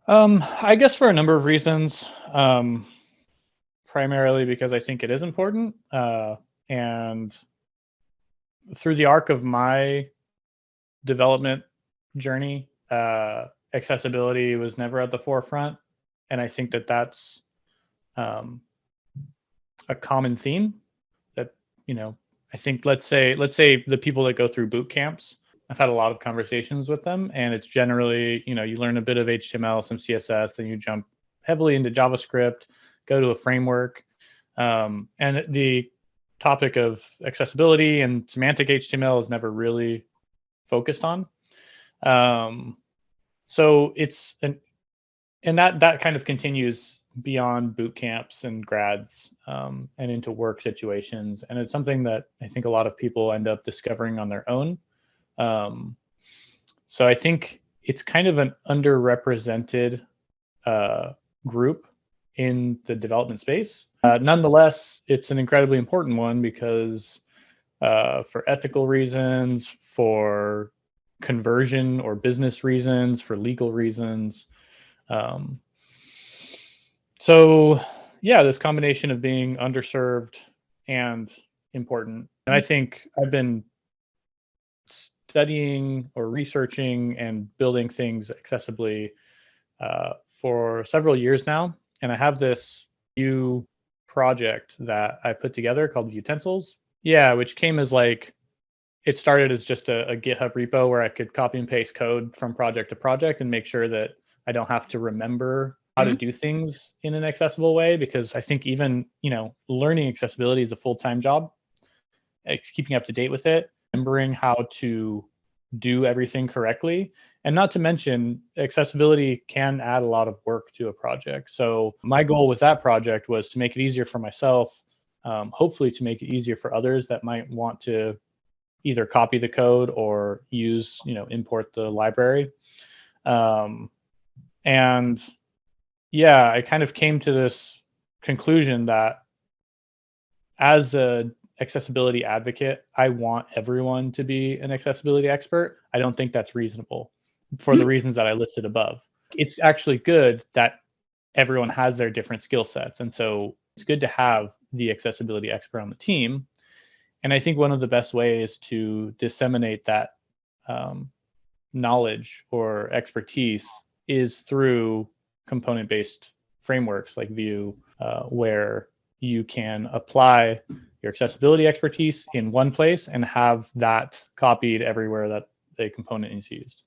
I guess for a number of reasons, primarily because I think it is important. And through the arc of my development journey, accessibility was never at the forefront. And I think that that's a common theme that, I think let's say the people that go through boot camps, I've had a lot of conversations with them, and it's generally, you learn a bit of HTML, some CSS, then you jump heavily into JavaScript, go to a framework. And the topic of accessibility and semantic HTML is never really focused on. So it's and that kind of continues beyond boot camps and grads, and into work situations. And it's something that I think a lot of people end up discovering on their own. So I think it's kind of an underrepresented group in the development space. Nonetheless, it's an incredibly important one because for ethical reasons, for conversion or business reasons, for legal reasons. So yeah, this combination of being underserved and important. And I think I've been studying or researching and building things accessibly for several years now. And I have this Vue project that I put together called Vuetensils. Yeah, which came as it started as just a GitHub repo where I could copy and paste code from project to project and make sure that I don't have to remember how to do things in an accessible way, because I think even, learning accessibility is a full-time job. It's keeping up to date with it, remembering how to do everything correctly. And not to mention, accessibility can add a lot of work to a project. So my goal with that project was to make it easier for myself, hopefully to make it easier for others that might want to either copy the code or use, import the library. And yeah, I kind of came to this conclusion that as an accessibility advocate, I want everyone to be an accessibility expert. I don't think that's reasonable for the reasons that I listed above. It's actually good that everyone has their different skill sets. And so it's good to have the accessibility expert on the team. And I think one of the best ways to disseminate that knowledge or expertise is through component-based frameworks like Vue, where you can apply your accessibility expertise in one place and have that copied everywhere that a component is used.